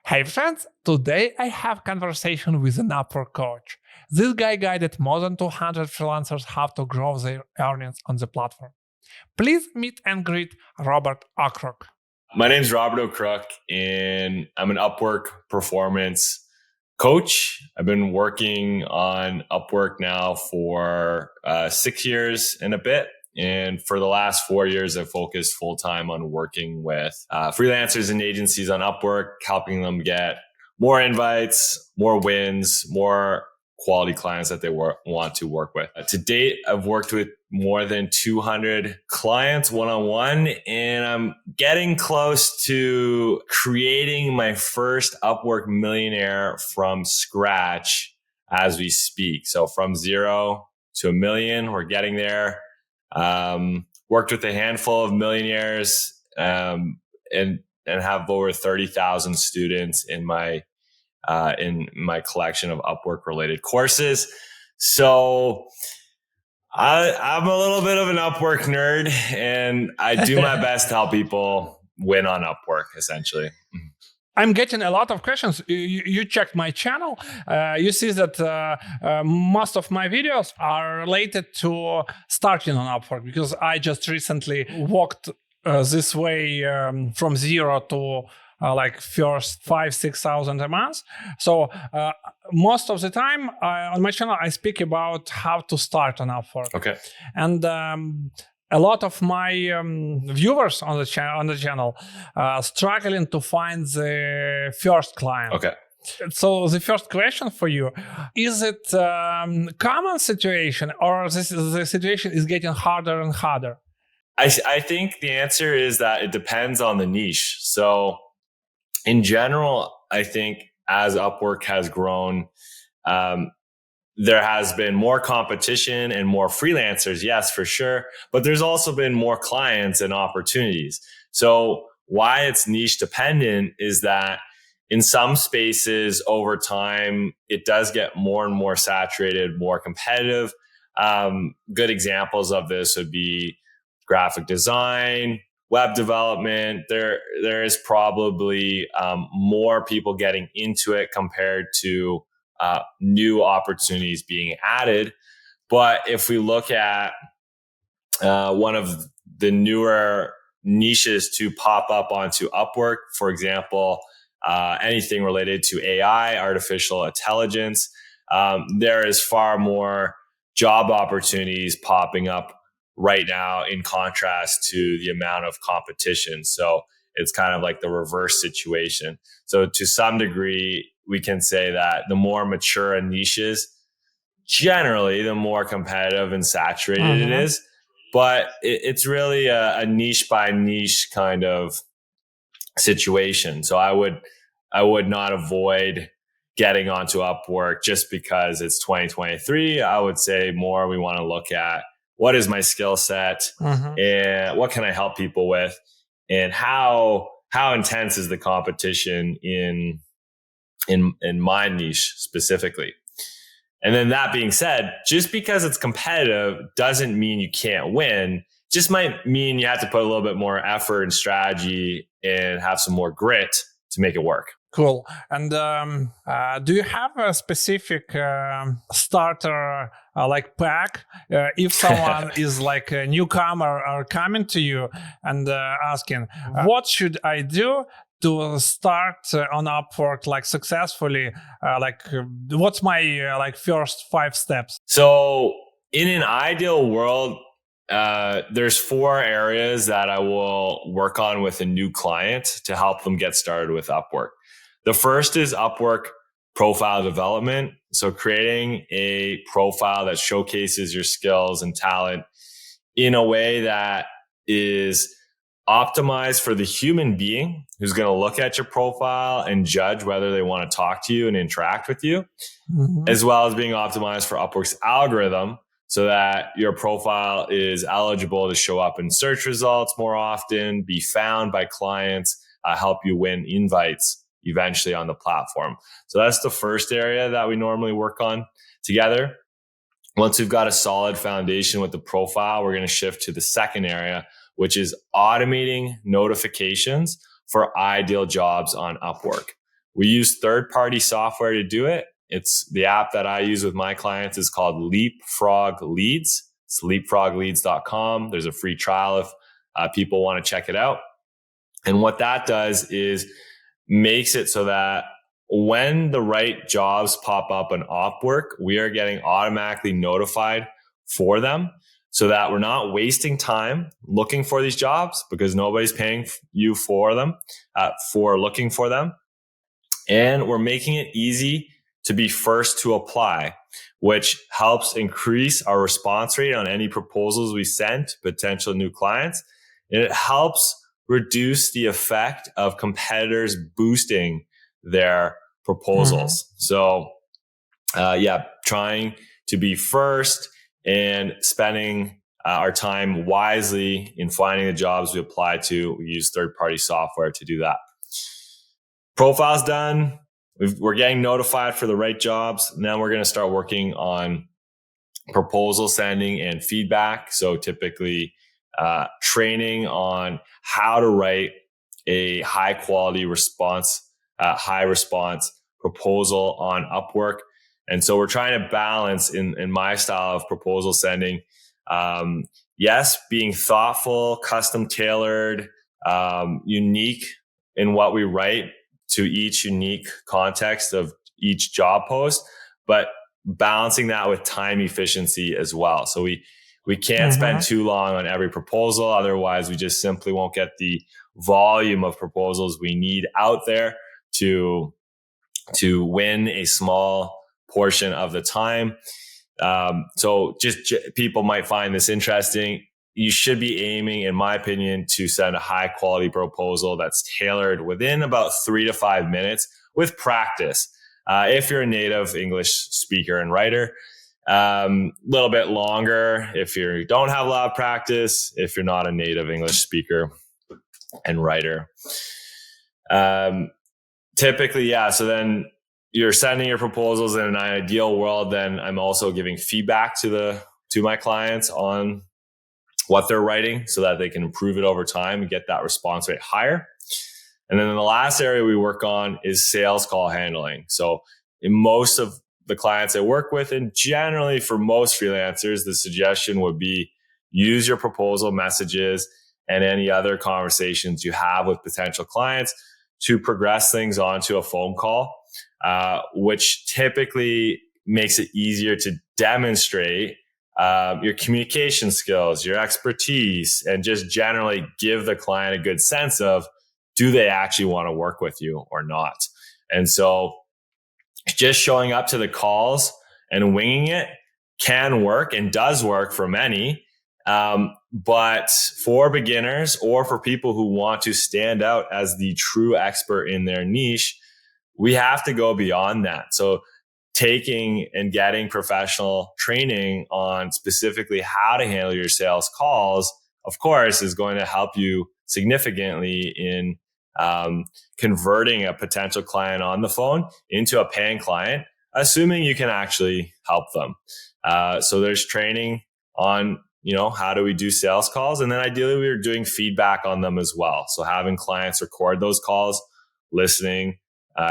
Hey friends, today I have conversation with an Upwork coach. This guy guided more than 200 freelancers how to grow their earnings on the platform. Please meet and greet Robert Okrok. My name's Robert O'Crook, and I'm an Upwork performance coach. I've been working on Upwork now for 6 years and a bit. And for the last 4 years, I've focused full time on working with freelancers and agencies on Upwork, helping them get more invites, more wins, more quality clients that they want to work with. To date, I've worked with more than 200 clients one-on-one, and I'm getting close to creating my first Upwork millionaire from scratch as we speak. So from 0 to $1 million, we're getting there. Worked with a handful of millionaires, and have over 30,000 students in my collection of Upwork related courses. So I'm a little bit of an Upwork nerd, and I do my best to help people win on Upwork, essentially. I'm getting a lot of questions. You checked my channel. You see that most of my videos are related to starting on Upwork, because I just recently walked this way from 0 to like first 5,000-6,000 a month. So most of the time on my channel, I speak about how to start on Upwork. Okay. And a lot of my viewers on the channel are struggling to find the first client. Okay. So the first question for you, is it common situation, or the situation is getting harder and harder? I think the answer is that it depends on the niche. So in general, I think as Upwork has grown, there has been more competition and more freelancers, yes, for sure. But there's also been more clients and opportunities. So why it's niche dependent is that in some spaces over time, it does get more and more saturated, more competitive. Good examples of this would be graphic design, web development. There is probably more people getting into it compared to new opportunities being added. But if we look at one of the newer niches to pop up onto Upwork, for example, anything related to AI, artificial intelligence, there is far more job opportunities popping up right now in contrast to the amount of competition. So it's kind of like the reverse situation. So to some degree, we can say that the more mature a niche is, generally, the more competitive and saturated it is. But it's really a niche by niche kind of situation. So I would not avoid getting onto Upwork just because it's 2023. I would say more we want to look at what is my skill set and what can I help people with, and how intense is the competition in my niche specifically. And then that being said, just because it's competitive doesn't mean you can't win. Just might mean you have to put a little bit more effort and strategy and have some more grit to make it work. Cool. And do you have a specific starter like pack? If someone is like a newcomer or coming to you and asking, what should I do to start on Upwork like successfully? What's my like first 5 steps? So in an ideal world, there's 4 areas that I will work on with a new client to help them get started with Upwork. The first is Upwork profile development. So creating a profile that showcases your skills and talent in a way that is optimized for the human being who's going to look at your profile and judge whether they want to talk to you and interact with you, as well as being optimized for Upwork's algorithm so that your profile is eligible to show up in search results more often, be found by clients, help you win invites eventually on the platform. So that's the first area that we normally work on together. Once we've got a solid foundation with the profile, we're going to shift to the second area, which is automating notifications for ideal jobs on Upwork. We use third-party software to do it. It's the app that I use with my clients is called Leapfrog Leads. It's leapfrogleads.com. There's a free trial if people want to check it out. And what that does is makes it so that when the right jobs pop up on Upwork, we are getting automatically notified for them so that we're not wasting time looking for these jobs because nobody's paying you for them, for looking for them. And we're making it easy to be first to apply, which helps increase our response rate on any proposals we send to potential new clients. And it helps reduce the effect of competitors boosting their proposals. So, trying to be first and spending our time wisely in finding the jobs we apply to. We use third-party software to do that. Profile's done. We're getting notified for the right jobs. Now we're going to start working on proposal sending and feedback. So typically training on how to write a high quality response, high response proposal on Upwork. And so we're trying to balance in my style of proposal sending. Yes, being thoughtful, custom tailored, unique in what we write to each unique context of each job post, but balancing that with time efficiency as well. So we can't spend too long on every proposal. Otherwise, we just simply won't get the volume of proposals we need out there to win a small portion of the time. So just people might find this interesting. You should be aiming, in my opinion, to send a high quality proposal that's tailored within about 3 to 5 minutes with practice. If you're a native English speaker and writer, little bit longer if you don't have a lot of practice, if you're not a native English speaker and writer. Typically, so then you're sending your proposals. In an ideal world, then I'm also giving feedback to my clients on what they're writing so that they can improve it over time and get that response rate higher. And then the last area we work on is sales call handling. So in most of the clients I work with, and generally for most freelancers, the suggestion would be use your proposal messages and any other conversations you have with potential clients to progress things onto a phone call, which typically makes it easier to demonstrate your communication skills, your expertise, and just generally give the client a good sense of, do they actually want to work with you or not? And so just showing up to the calls and winging it can work and does work for many. But for beginners or for people who want to stand out as the true expert in their niche, we have to go beyond that. So taking and getting professional training on specifically how to handle your sales calls, of course, is going to help you significantly in converting a potential client on the phone into a paying client, assuming you can actually help them. So there's training on, how do we do sales calls? And then ideally we are doing feedback on them as well. So having clients record those calls, listening,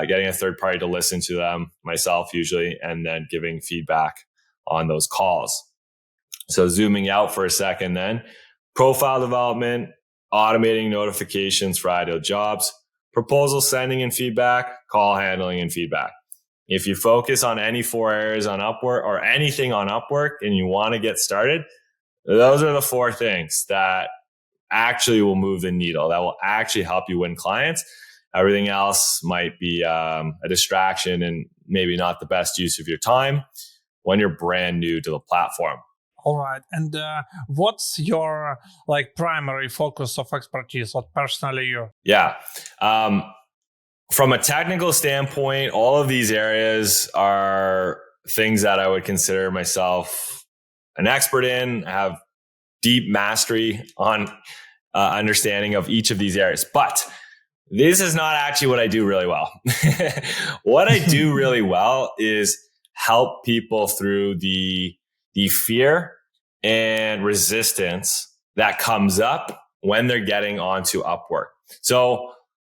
getting a third party to listen to them, myself usually, and then giving feedback on those calls. So zooming out for a second then, profile development, automating notifications for ideal jobs, proposal sending and feedback, call handling and feedback. If you focus on any 4 areas on Upwork or anything on Upwork and you want to get started, those are the 4 things that actually will move the needle, that will actually help you win clients. Everything else might be a distraction and maybe not the best use of your time when you're brand new to the platform. All right. And what's your primary focus of expertise? What personally you? Yeah. From a technical standpoint, all of these areas are things that I would consider myself an expert in. I have deep mastery on understanding of each of these areas. But this is not actually what I do really well. What I do really well is help people through the fear and resistance that comes up when they're getting onto Upwork. So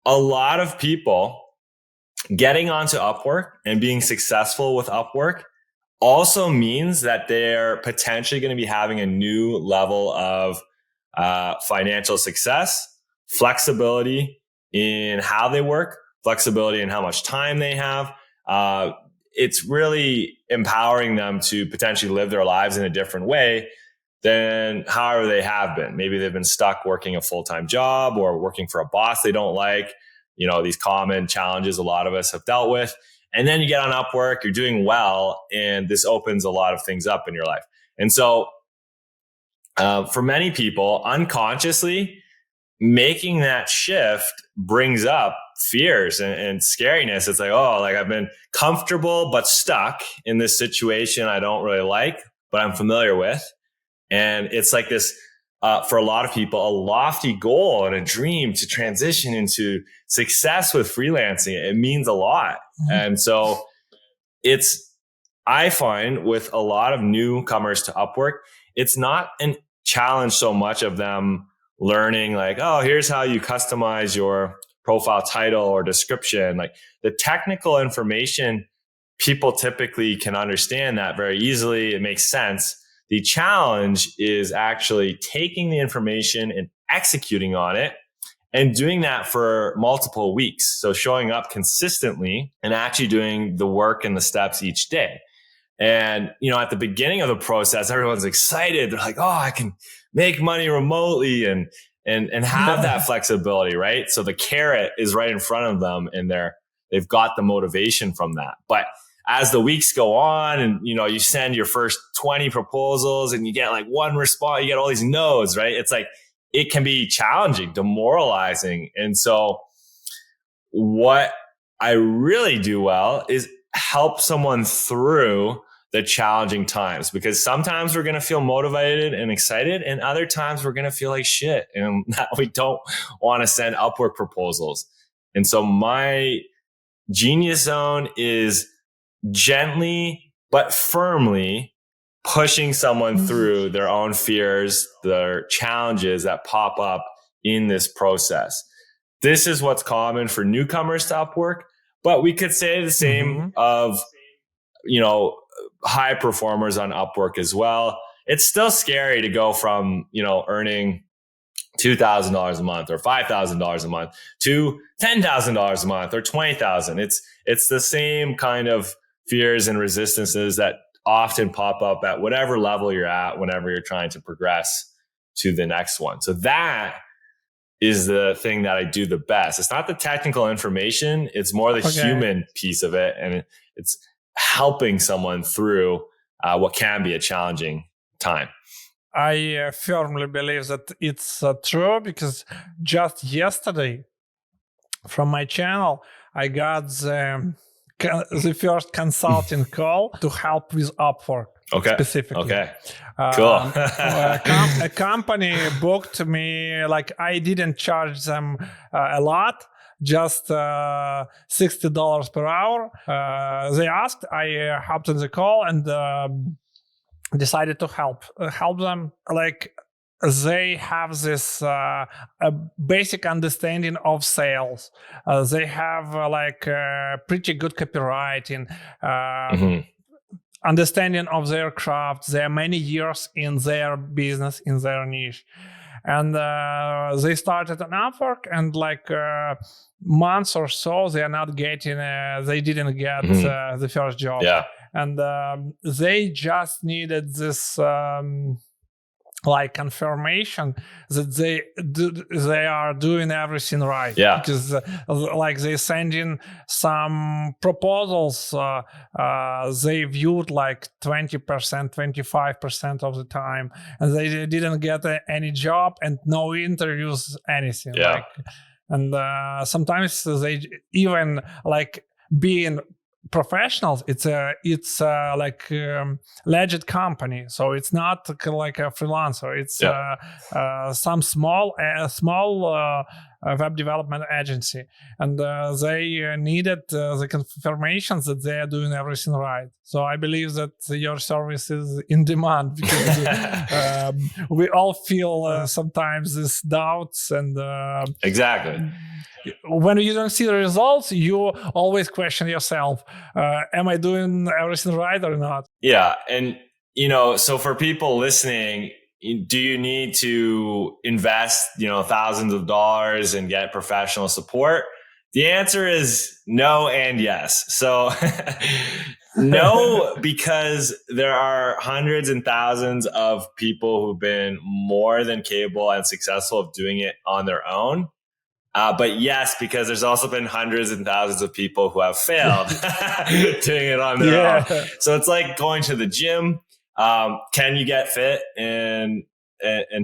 a lot of people getting onto Upwork and being successful with Upwork also means that they're potentially going to be having a new level of financial success, flexibility in how they work, flexibility in how much time they have. It's really empowering them to potentially live their lives in a different way than however they have been. Maybe they've been stuck working a full-time job or working for a boss they don't like. You know, these common challenges a lot of us have dealt with. And then you get on Upwork, you're doing well, and this opens a lot of things up in your life. And so for many people, unconsciously, making that shift brings up fears and scariness. It's like, oh, like I've been comfortable but stuck in this situation I don't really like, but I'm familiar with. And it's like this, for a lot of people, a lofty goal and a dream to transition into success with freelancing. It means a lot. Mm-hmm. And so I find with a lot of newcomers to Upwork, it's not a challenge so much of them learning like, oh, here's how you customize your profile title or description. Like the technical information, people typically can understand that very easily. It makes sense. The challenge is actually taking the information and executing on it and doing that for multiple weeks. So showing up consistently and actually doing the work and the steps each day. And, you know, at the beginning of the process, everyone's excited. They're like, oh, I can make money remotely and have that flexibility, right? So the carrot is right in front of them and they've got the motivation from that. But as the weeks go on and, you know, you send your first 20 proposals and you get like one response, you get all these no's, right? It's like, it can be challenging, demoralizing. And so what I really do well is help someone through the challenging times, because sometimes we're going to feel motivated and excited and other times we're going to feel like shit and we don't want to send Upwork proposals. And so my genius zone is gently but firmly pushing someone through their own fears, their challenges that pop up in this process. This is what's common for newcomers to Upwork, but we could say the same of, you know, high performers on Upwork as well. It's still scary to go from, you know, earning $2,000 a month or $5,000 a month to $10,000 a month or $20,000. It's the same kind of fears and resistances that often pop up at whatever level you're at whenever you're trying to progress to the next one. So that is the thing that I do the best. It's not the technical information. It's more the human piece of it. And it's helping someone through what can be a challenging time. I firmly believe that it's true, because just yesterday from my channel, I got the first consulting call to help with Upwork. Specifically. Okay. Cool. A company booked me, like I didn't charge them a lot, just $60 per hour. They asked, I hopped on the call and decided to help them. Like they have this a basic understanding of sales. They have pretty good copywriting. Understanding of their craft. They are many years in their business, in their niche. And they started on Upwork, and like months or so, they are not getting, they didn't get the first job. Yeah. And they just needed this like confirmation that they are doing everything right. Yeah. Because like they send in some proposals, they viewed like 20%, 25% of the time, and they didn't get any job and no interviews, anything. Yeah. Like, and sometimes they even like being professionals, it's like legit company, so it's not like a freelancer. It's some small web development agency, and they needed the confirmations that they are doing everything right. So I believe that your service is in demand, because we all feel sometimes these doubts, and exactly. When you don't see the results, you always question yourself, am I doing everything right or not? Yeah. And, so for people listening, do you need to invest, thousands of dollars and get professional support? The answer is no and yes. So no, because there are hundreds and thousands of people who've been more than capable and successful of doing it on their own. But yes, because there's also been hundreds and thousands of people who have failed doing it on their own. So it's like going to the gym. Can you get fit and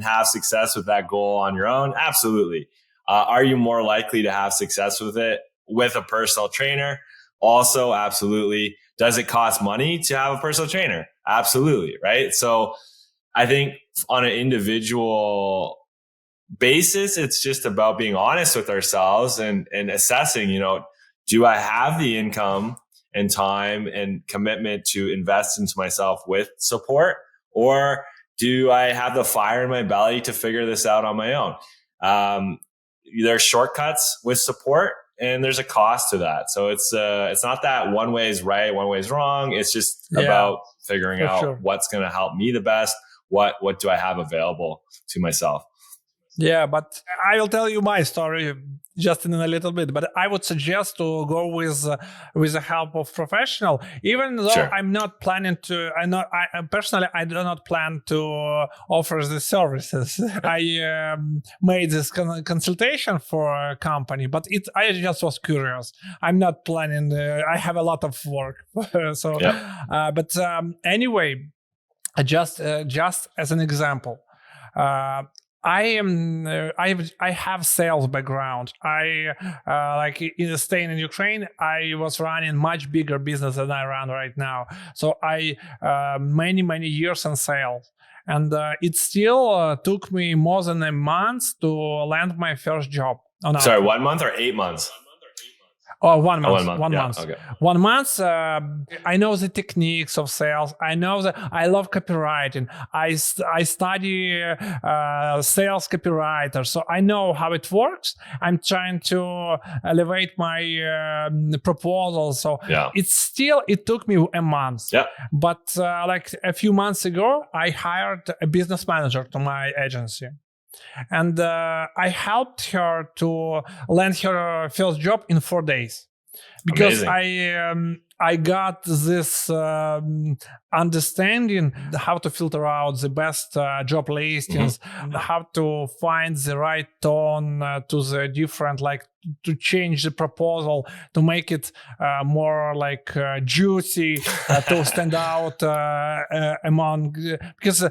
have success with that goal on your own? Absolutely. Are you more likely to have success with it with a personal trainer? Also, absolutely. Does it cost money to have a personal trainer? Absolutely. Right. So I think on an individual basis, it's just about being honest with ourselves and assessing, do I have the income and time and commitment to invest into myself with support, or do I have the fire in my belly to figure this out on my own? There's shortcuts with support, and there's a cost to that. So it's not that one way is right, one way is wrong. It's just about figuring out what's going to help me the best. What do I have available to myself? Yeah, but I will tell you my story just in a little bit. But I would suggest to go with the help of professional, even though I'm not planning to. I personally do not plan to offer the services. I made this consultation for a company, but I just was curious. I'm not planning. I have a lot of work, so. But anyway, just as an example. I have sales background. Staying in Ukraine, I was running much bigger business than I run right now. So I many years in sales, and it still took me more than a month to land my first job. Sorry, 1 month or 8 months? Oh, 1 month. 1 month. Okay. 1 month. I know the techniques of sales. I know that I love copywriting. I study sales copywriter, so I know how it works. I'm trying to elevate my proposal. So it took me a month. Yeah. But like a few months ago, I hired a business manager to my agency. And I helped her to land her first job in 4 days, because I got this understanding how to filter out the best job listings, how to find the right tone to the different, to change the proposal to make it more juicy, to stand out among, because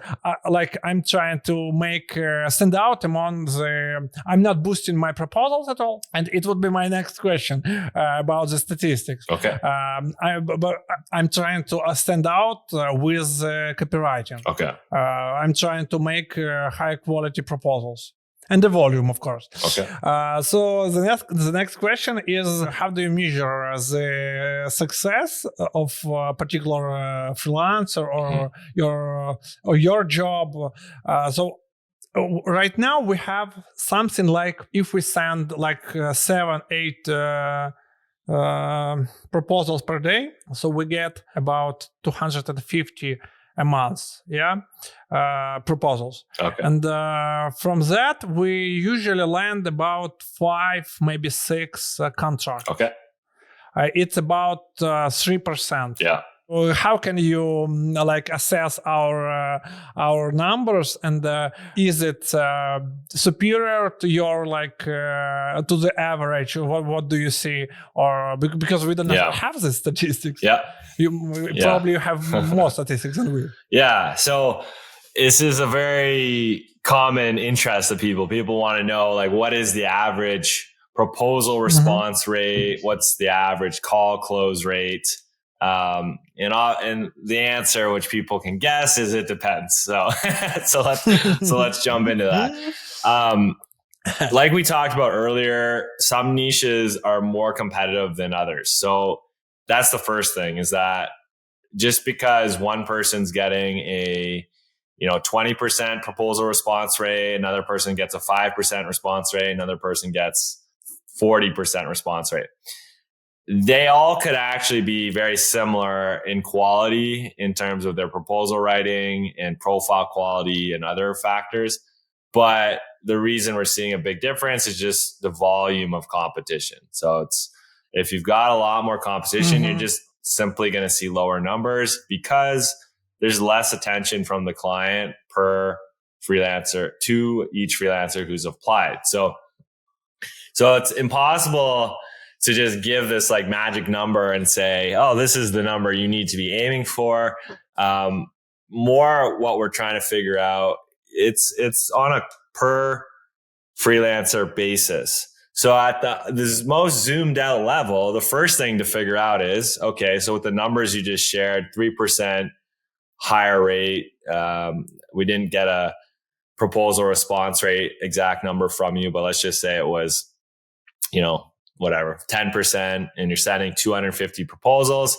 I'm trying to make stand out among the. I'm not boosting my proposals at all, and it would be my next question about the statistics. Okay. I'm trying to stand out with copywriting. Okay. I'm trying to make high quality proposals. And the volume, of course. Okay. So the next question is, how do you measure the success of a particular freelancer or your job? So right now we have something like, if we send 7-8 proposals per day, so we get about 250 a month, proposals. Okay. And from that, we usually land about 5, maybe 6 contracts. Okay. It's about 3%. Yeah. How can you assess our numbers, and is it superior to your to the average? What do you see? Or because we don't have the statistics. Yeah. You have more statistics than we. Yeah. So this is a very common interest of people. People want to know what is the average proposal response rate? What's the average call close rate? And the answer, which people can guess, is it depends. So let's jump into that. like we talked about earlier, some niches are more competitive than others. So that's the first thing, is that just because one person's getting a 20% proposal response rate, another person gets a 5% response rate, another person gets 40% response rate, they all could actually be very similar in quality in terms of their proposal writing and profile quality and other factors. But the reason we're seeing a big difference is just the volume of competition. So if you've got a lot more competition, you're just simply going to see lower numbers because there's less attention from the client per freelancer to each freelancer who's applied. So it's impossible to just give this like magic number and say, oh, this is the number you need to be aiming for. More what we're trying to figure out, it's on a per freelancer basis. So at this most zoomed out level, the first thing to figure out is, okay, so with the numbers you just shared, 3% higher rate, we didn't get a proposal response rate exact number from you, but let's just say it was, whatever, 10%, and you're sending 250 proposals.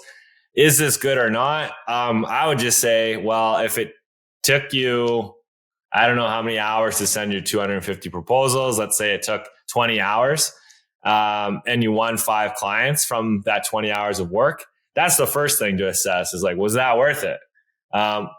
Is this good or not? I would just say, well, if it took you, I don't know how many hours to send your 250 proposals, let's say it took 20 hours, and you won 5 clients from that 20 hours of work, that's the first thing to assess, is like, was that worth it?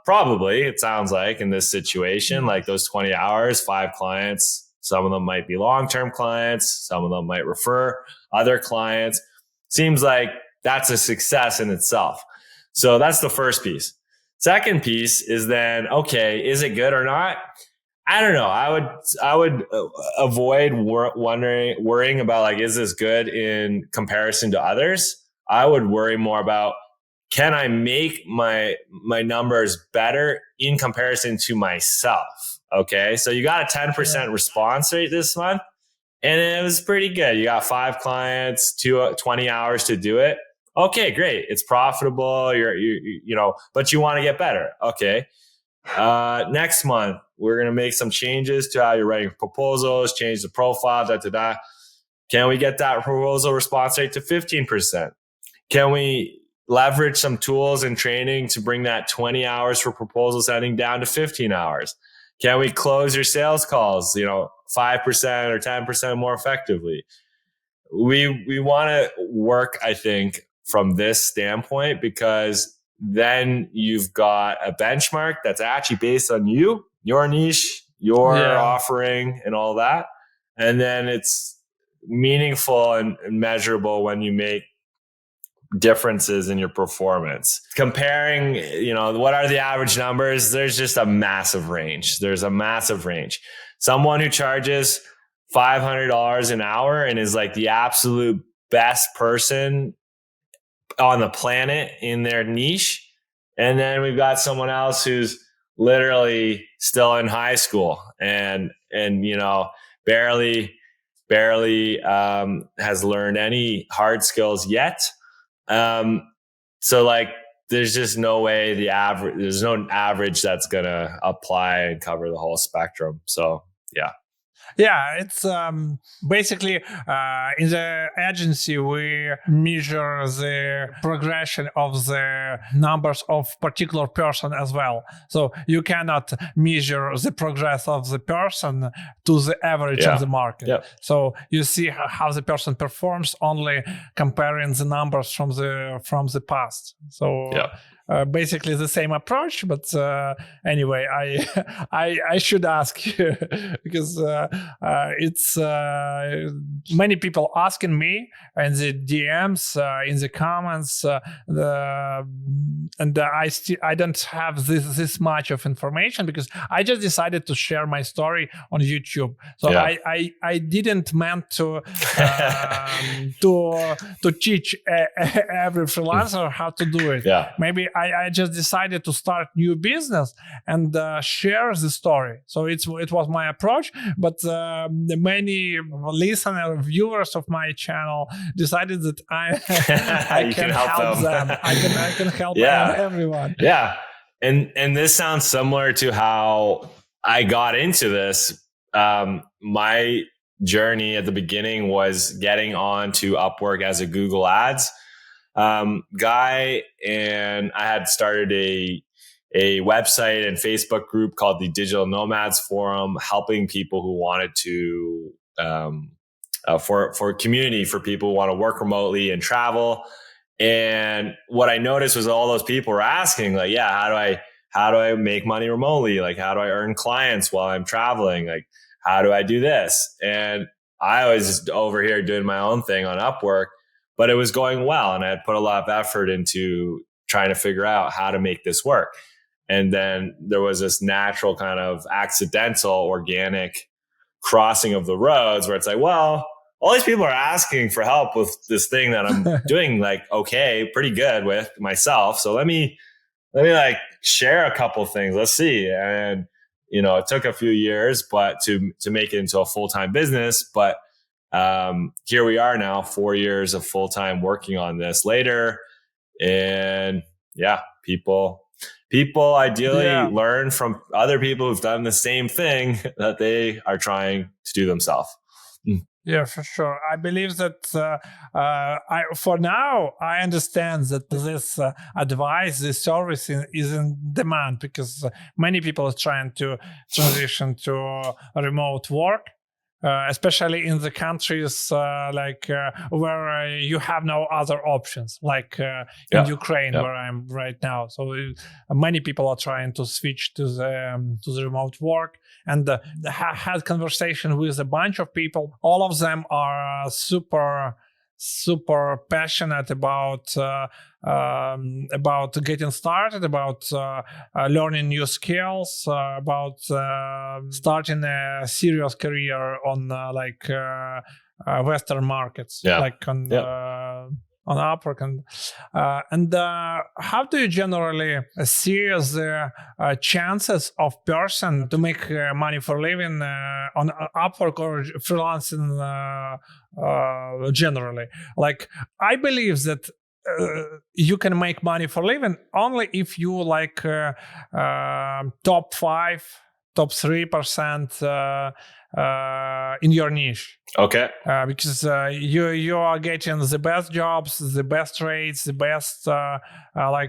Probably, it sounds like in this situation, like those 20 hours, 5 clients, some of them might be long-term clients, some of them might refer other clients. Seems like that's a success in itself. So that's the first piece. Second piece is then, okay, is it good or not? I don't know. I would avoid worrying about like, is this good in comparison to others? I would worry more about, can I make my numbers better in comparison to myself? Okay, so you got a 10% response rate this month, and it was pretty good. You got 5 clients, 20 hours to do it. Okay, great. It's profitable. But you want to get better. Okay. Next month, we're going to make some changes to how you're writing proposals, change the profile, Can we get that proposal response rate to 15%? Can we leverage some tools and training to bring that 20 hours for proposal sending down to 15 hours? Can we close your sales calls, 5% or 10% more effectively? We want to work, I think, from this standpoint, because then you've got a benchmark that's actually based on you, your niche, your offering and all that. And then it's meaningful and measurable when you make differences in your performance. Comparing, what are the average numbers? There's just a massive range. Someone who charges $500 an hour and is like the absolute best person on the planet in their niche. And then we've got someone else who's literally still in high school and barely has learned any hard skills yet. So like, there's just no way there's no average that's going to apply and cover the whole spectrum. So, yeah. Yeah, it's basically in the agency, we measure the progression of the numbers of particular person as well. So you cannot measure the progress of the person to the average of the market. Yeah. So you see how the person performs only comparing the numbers from the past. So basically the same approach, but anyway, I should ask you because it's many people asking me in the DMs, in the comments, and I don't have this much of information because I just decided to share my story on YouTube. So I didn't meant to to teach every freelancer how to do it. Yeah. Maybe I just decided to start new business and share the story. So it was my approach, but many viewers of my channel decided that I can help them. I can help everyone. Yeah. And this sounds similar to how I got into this. My journey at the beginning was getting on to Upwork as a Google Ads guy. And I had started a website and Facebook group called the Digital Nomads Forum, helping people who wanted to, for community, for people who want to work remotely and travel. And what I noticed was all those people were asking, like, yeah, how do I make money remotely? Like, how do I earn clients while I'm traveling? Like, how do I do this? And I was just over here doing my own thing on Upwork, but it was going well. And I had put a lot of effort into trying to figure out how to make this work. And then there was this natural kind of accidental, organic crossing of the roads where it's like, well, all these people are asking for help with this thing that I'm doing like, okay, pretty good with myself. So let me like share a couple of things. Let's see. And, it took a few years, but to make it into a full-time business, but, here we are now, 4 years of full-time working on this later. And yeah, people ideally learn from other people who've done the same thing that they are trying to do themselves. Yeah, for sure. I believe that for now, I understand that this advice, this service is in demand because many people are trying to transition to remote work. Especially in the countries where you have no other options, like in Ukraine, where I'm right now. So many people are trying to switch to the remote work, and had conversation with a bunch of people. All of them are super passionate about getting started, about learning new skills, about starting a serious career on Western markets, like on Upwork. And how do you generally see the chances of person to make money for living on Upwork or freelancing generally? Like, I believe that you can make money for living only if you top 5, top 3% in your niche. Okay. Because you are getting the best jobs, the best rates, the best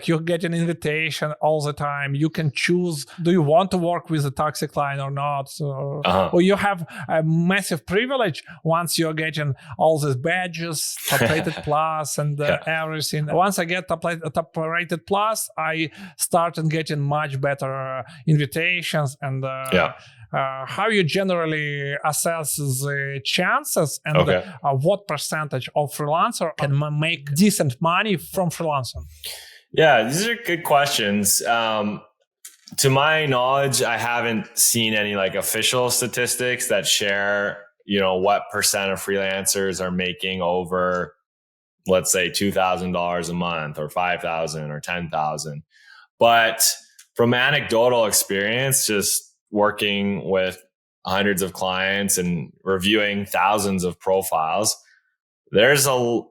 you're getting invitation all the time. You can choose, do you want to work with a toxic client or not? Or you have a massive privilege once you're getting all these badges, top rated plus and everything. Once I get top rated plus, I started getting much better invitations and how you generally assess the chances and what percentage of freelancer can make decent money from freelancing? Yeah, these are good questions. To my knowledge, I haven't seen any official statistics that share, what percent of freelancers are making over, let's say, $2,000 a month or 5,000 or 10,000. But from anecdotal experience, just working with hundreds of clients and reviewing thousands of profiles, there's a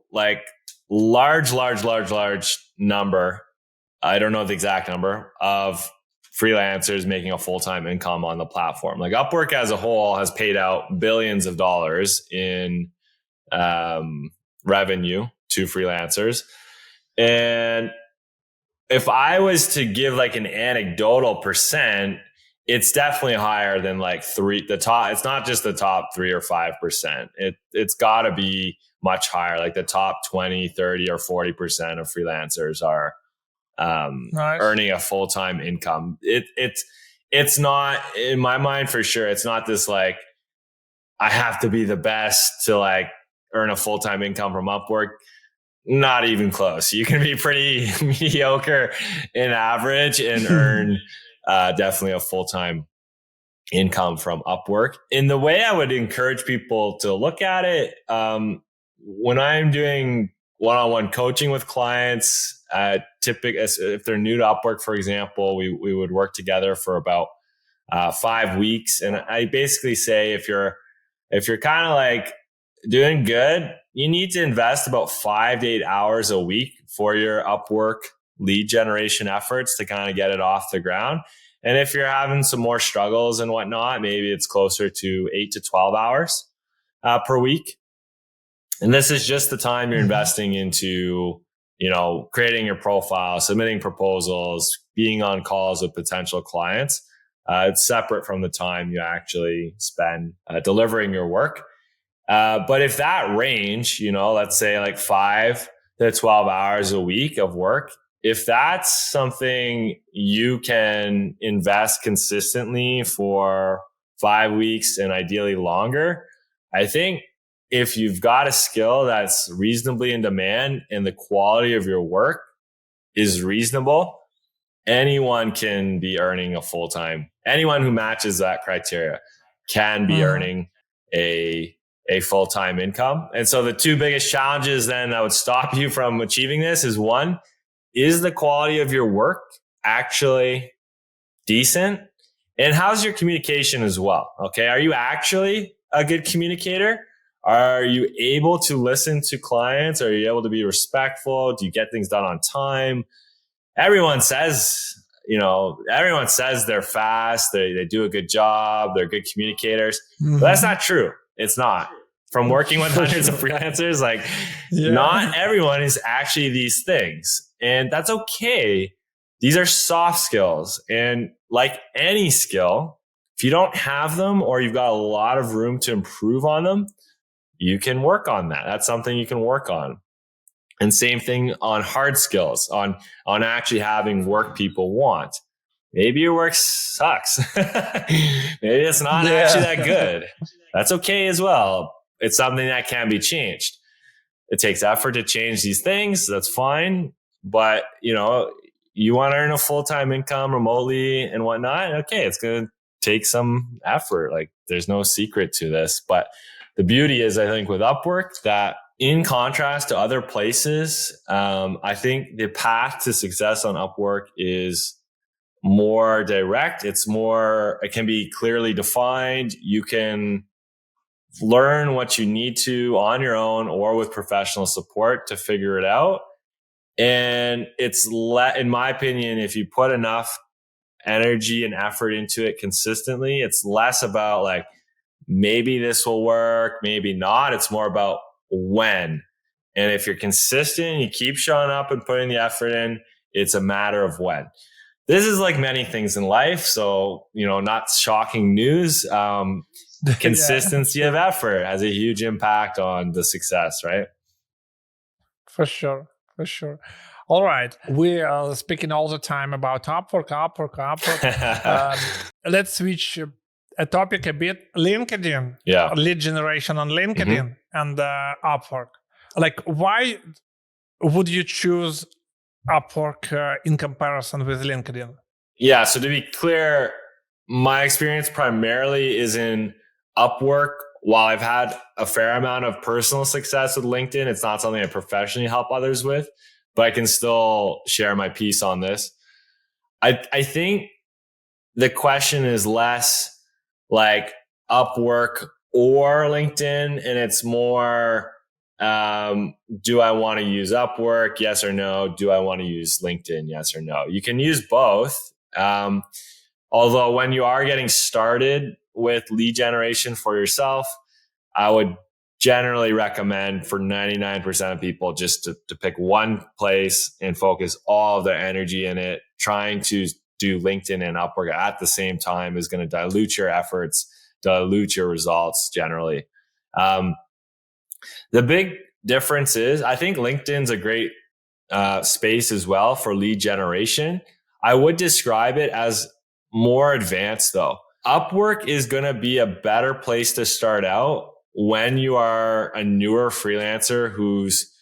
large number, I don't know the exact number, of freelancers making a full-time income on the platform. Like Upwork as a whole has paid out billions of dollars in revenue to freelancers. And if I was to give an anecdotal percent, it's definitely higher than the top. It's not just the top 3 or 5%. It's got to be much higher. Like the top 20, 30 or 40% of freelancers are earning a full-time income. It's not, in my mind for sure, it's not this I have to be the best to earn a full-time income from Upwork. Not even close. You can be pretty mediocre in average and earn definitely a full-time income from Upwork. In the way I would encourage people to look at it, when I'm doing one-on-one coaching with clients, if they're new to Upwork, for example, we would work together for about 5 weeks. And I basically say, if you're kind of doing good, you need to invest about 5 to 8 hours a week for your Upwork lead generation efforts to kind of get it off the ground. And if you're having some more struggles and whatnot, maybe it's closer to 8 to 12 hours. per week. And this is just the time you're investing into, creating your profile, submitting proposals, being on calls with potential clients. It's separate from the time you actually spend delivering your work. But if that range, let's say like 5 to 12 hours a week of work, if that's something you can invest consistently for 5 weeks and ideally longer, I think if you've got a skill that's reasonably in demand and the quality of your work is reasonable, anyone can be earning a full-time. Anyone who matches that criteria can be earning a full-time income. And so the two biggest challenges then that would stop you from achieving this is, one, is the quality of your work actually decent? And how's your communication as well? Okay. Are you actually a good communicator? Are you able to listen to clients? Are you able to be respectful? Do you get things done on time? Everyone says they're fast. They do a good job. They're good communicators. But that's not true. It's not. From working with hundreds of freelancers, not everyone is actually these things. And that's okay. These are soft skills. And like any skill, if you don't have them or you've got a lot of room to improve on them, you can work on that. That's something you can work on. And same thing on hard skills, on actually having work people want. Maybe your work sucks. Maybe it's not actually that good. That's okay as well. It's something that can be changed. It takes effort to change these things. That's fine. But, you want to earn a full-time income remotely and whatnot. Okay, it's going to take some effort. There's no secret to this. But the beauty is, I think, with Upwork, that in contrast to other places, I think the path to success on Upwork is more direct. It can be clearly defined. You can learn what you need to on your own or with professional support to figure it out. And in my opinion, if you put enough energy and effort into it consistently, it's less about maybe this will work, maybe not. It's more about when. And if you're consistent, you keep showing up and putting the effort in, it's a matter of when. This is like many things in life. So, not shocking news. Consistency of effort has a huge impact on the success, right? For sure. All right. We are speaking all the time about Upwork. Let's switch a topic a bit. LinkedIn, lead generation on LinkedIn and Upwork. Why would you choose Upwork in comparison with LinkedIn? Yeah. So to be clear, my experience primarily is in Upwork. While I've had a fair amount of personal success with LinkedIn, it's not something I professionally help others with, but I can still share my piece on this. I think the question is less like Upwork or LinkedIn, and it's more, do I want to use Upwork? Yes or no. Do I want to use LinkedIn? Yes or no. You can use both. Although when you are getting started with lead generation for yourself, I would generally recommend for 99% of people just to pick one place and focus all of their energy in it. Trying to do LinkedIn and Upwork at the same time is going to dilute your efforts, dilute your results generally. The big difference is I think LinkedIn's a great space as well for lead generation. I would describe it as more advanced though. Upwork is going to be a better place to start out when you are a newer freelancer who's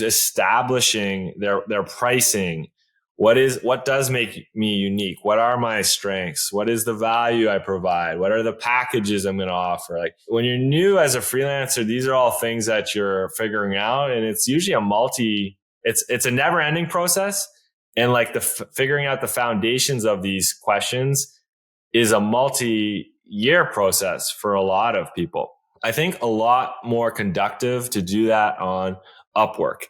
establishing their pricing. What does make me unique? What are my strengths? What is the value I provide? What are the packages I'm going to offer? When you're new as a freelancer, these are all things that you're figuring out, and it's usually it's a never ending process. And figuring out the foundations of these questions is a multi-year process for a lot of people. I think a lot more conductive to do that on Upwork.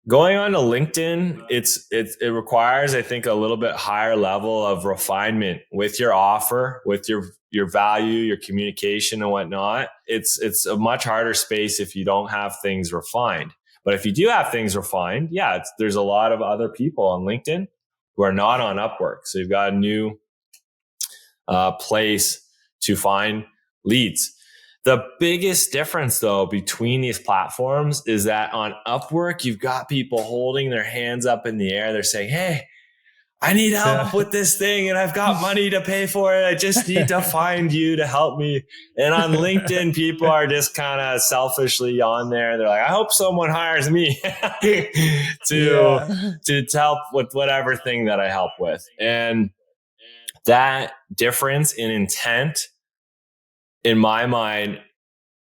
Going on to LinkedIn, it requires, I think, a little bit higher level of refinement with your offer, with your value, your communication and whatnot. It's a much harder space if you don't have things refined. But if you do have things refined, yeah, there's a lot of other people on LinkedIn who are not on Upwork. So you've got a new place to find leads. The biggest difference, though, between these platforms is that on Upwork, you've got people holding their hands up in the air. They're saying, hey, I need help with this thing and I've got money to pay for it. I just need to find you to help me. And on LinkedIn, people are just kind of selfishly on there. They're like, I hope someone hires me to help with whatever thing that I help with. And that difference in intent, in my mind,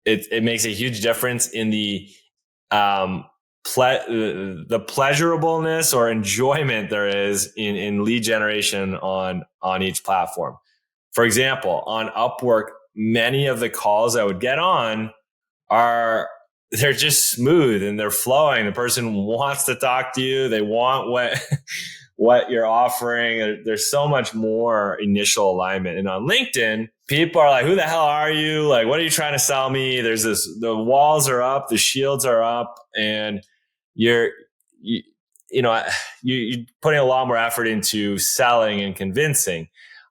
it makes a huge difference in the pleasurableness or enjoyment there is in lead generation on each platform. For example, on Upwork, many of the calls I would get on they're just smooth and they're flowing. The person wants to talk to you. They want what you're offering. There's so much more initial alignment. And on LinkedIn, people are like, who the hell are you? Like, what are you trying to sell me? The walls are up, the shields are up, and you're putting a lot more effort into selling and convincing.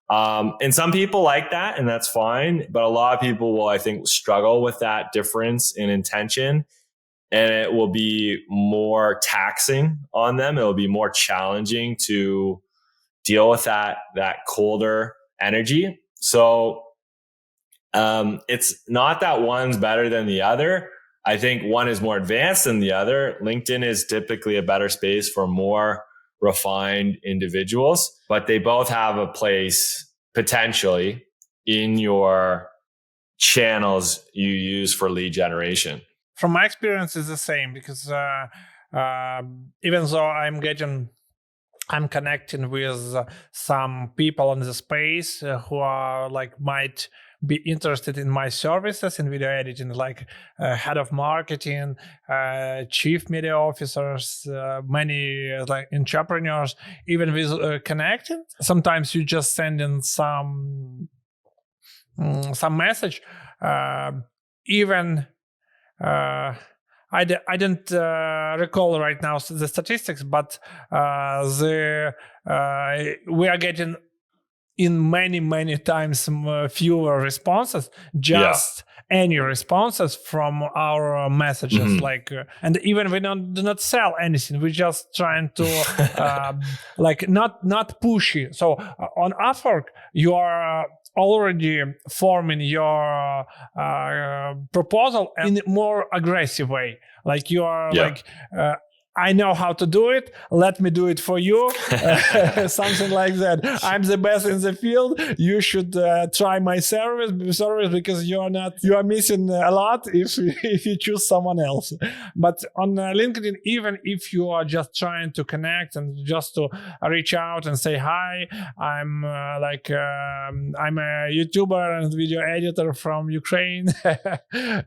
And some people like that, and that's fine. But a lot of people will, I think, struggle with that difference in intention. And it will be more taxing on them. It will be more challenging to deal with that colder energy. So it's not that one's better than the other. I think one is more advanced than the other. LinkedIn is typically a better space for more refined individuals, but they both have a place potentially in your channels you use for lead generation. From my experience, it's the same, because even though I'm connecting with some people in the space who are might be interested in my services in video editing, like head of marketing, chief media officers, many entrepreneurs. Even with connecting, sometimes you just send in some message. Even I don't recall right now the statistics, but we are getting in many times fewer responses, just any responses from our messages. And even we do not sell anything. We're just trying to not pushy. So on Upwork, you are already forming your proposal in a more aggressive way. Like you are I know how to do it. Let me do it for you. Something like that. I'm the best in the field. You should try my service because you are missing a lot if you choose someone else. But on LinkedIn, even if you are just trying to connect and just to reach out and say hi, I'm I'm a YouTuber and video editor from Ukraine.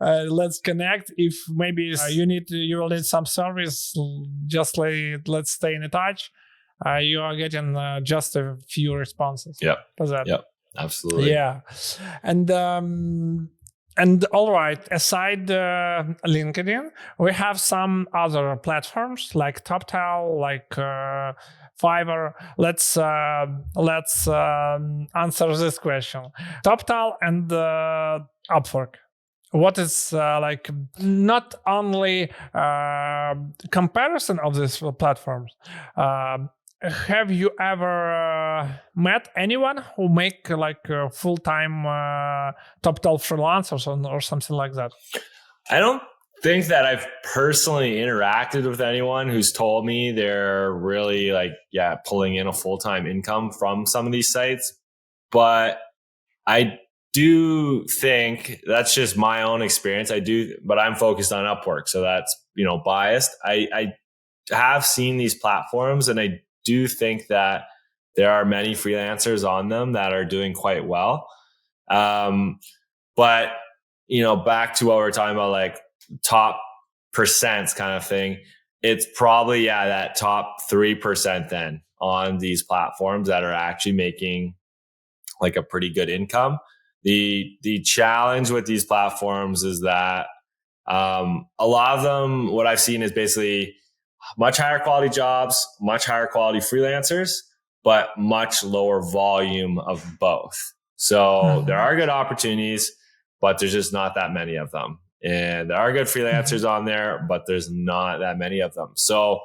Let's connect. If maybe you will need some service, just let's stay in touch. You are getting just a few responses. Yep, absolutely. Yeah, and all right. Aside LinkedIn, we have some other platforms like TopTal, like Fiverr. Let's answer this question. TopTal and Upwork. What is not only comparison of these platforms? Have you ever met anyone who make full-time TopTal freelancers or something like that? I don't think that I've personally interacted with anyone who's told me they're really pulling in a full-time income from some of these sites, but I do think that's just my own experience. But I'm focused on Upwork, so that's biased. I have seen these platforms, and I do think that there are many freelancers on them that are doing quite well. But back to what we're talking about, like top percents kind of thing. it's probably, that top 3% then on these platforms that are actually making like a pretty good income. The challenge with these platforms is that a lot of them, what I've seen is basically much higher quality jobs, much higher quality freelancers, but much lower volume of both. So there are good opportunities, but there's just not that many of them. And there are good freelancers on there, but there's not that many of them. So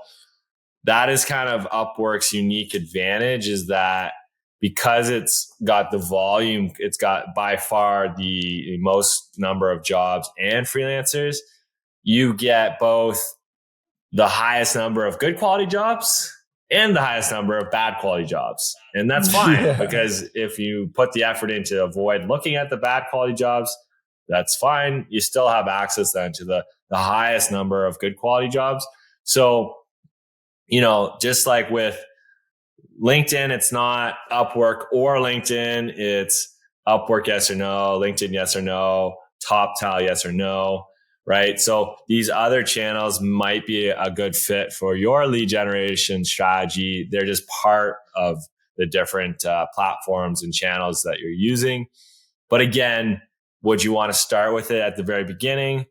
that is kind of Upwork's unique advantage, is that because it's got the volume, it's got by far the most number of jobs and freelancers, you get both the highest number of good quality jobs and the highest number of bad quality jobs. And that's fine because if you put the effort in to avoid looking at the bad quality jobs, that's fine. You still have access then to the highest number of good quality jobs. So, just like with LinkedIn, it's not Upwork or LinkedIn. It's Upwork, yes or no, LinkedIn, yes or no, TopTal, yes or no, right? So these other channels might be a good fit for your lead generation strategy. They're just part of the different platforms and channels that you're using. But again, would you want to start with it at the very beginning?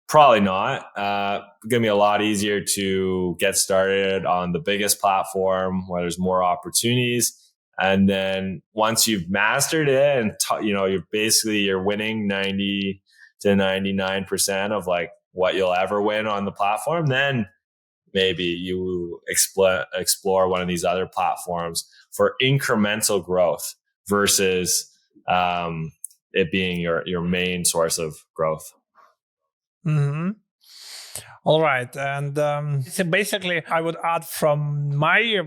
Probably not. It's going to be a lot easier to get started on the biggest platform where there's more opportunities. And then once you've mastered it and, you're winning 90 to 99% of like what you'll ever win on the platform, then maybe you explore one of these other platforms for incremental growth versus it being your main source of growth. Mm-hmm. All right. And so basically, I would add from my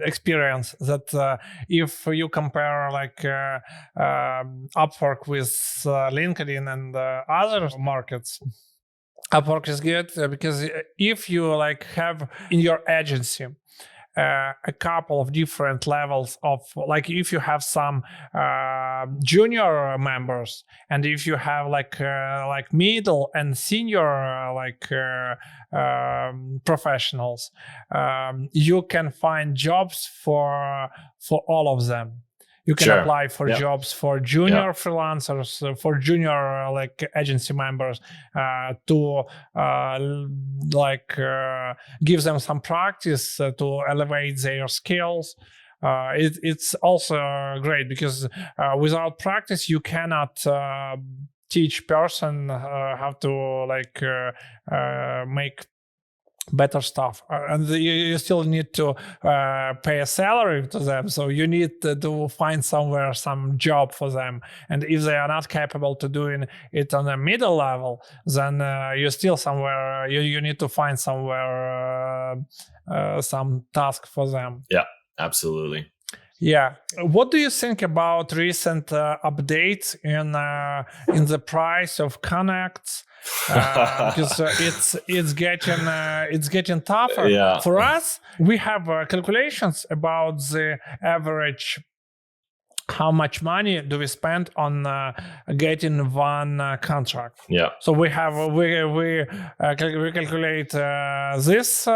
experience that if you compare Upwork with LinkedIn and other markets, Upwork is good because if you have in your agency a couple of different levels of, if you have some junior members, and if you have middle and senior professionals, you can find jobs for all of them. You can apply for jobs for junior freelancers, for junior agency members, to give them some practice to elevate their skills. It's also great because without practice you cannot teach person how to make better stuff, and you still need to pay a salary to them, so you need to find somewhere some job for them. And if they are not capable to doing it on a middle level, then you still somewhere you need to find somewhere some task for them. Absolutely. What do you think about recent updates in the price of connects? Because it's getting tougher. For us, we have calculations about the average. How much money do we spend on getting one contract? So we have we calculate this